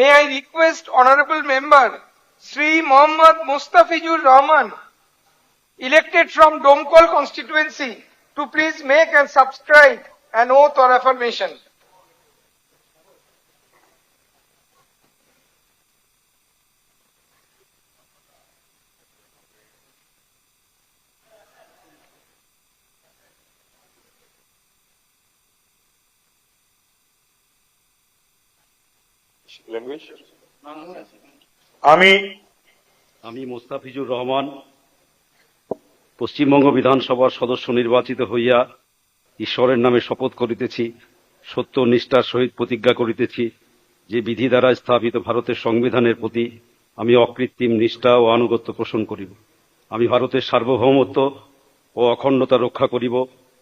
may I request Honorable Member Sri Mohammad Mustafizur Rahman, elected from Domkol constituency, to please make and subscribe an oath or affirmation. আমি মোস্তাফিজুর রহমান পশ্চিমবঙ্গ বিধানসভার সদস্য নির্বাচিত হইয়া ঈশ্বরের নামে শপথ করিতেছি, সত্য নিষ্ঠার সহিত প্রতিজ্ঞা করিতেছি যে বিধি দ্বারা স্থাপিত ভারতের সংবিধানের প্রতি আমি অকৃত্রিম নিষ্ঠা ও আনুগত্য পোষণ করিব। আমি ভারতের সার্বভৌমত্ব ও অখণ্ডতা রক্ষা করিব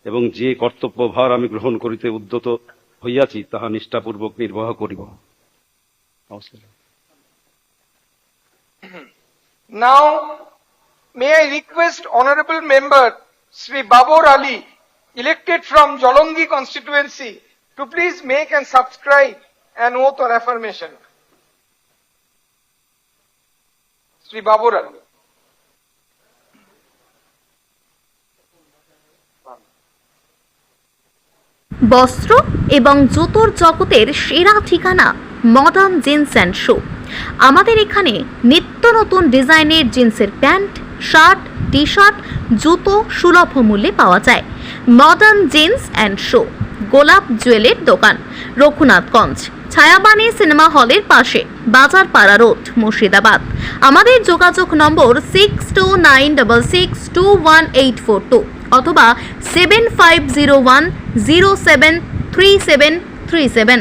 এবং যে কর্তব্যভার আমি গ্রহণ করিতে উদ্যত হইয়াছি তাহা নিষ্ঠাপূর্বক নির্বাহ করিব। Now, may I request Honorable Member Sri Babur Ali, elected from Jolongi constituency, to please make and subscribe an oath or affirmation. Sri Babur Ali. বস্ত্র এবং জুতোর জগতের সেরা ঠিকানা মডার্ন জিন্স অ্যান্ড শো। আমাদের এখানে নিত্য নতুন ডিজাইনের জিন্সের প্যান্ট, শার্ট, টি শার্ট, জুতো সুলভ মূল্যে পাওয়া যায়। মডার্ন জিন্স অ্যান্ড শো, গোলাপ জুয়েলের দোকান, রঘুনাথগঞ্জ, ছায়াবাণী সিনেমা হলের পাশে, বাজার পাড়া রোড, মুর্শিদাবাদ। আমাদের যোগাযোগ নম্বর 6296621842 অথবা 7501073737।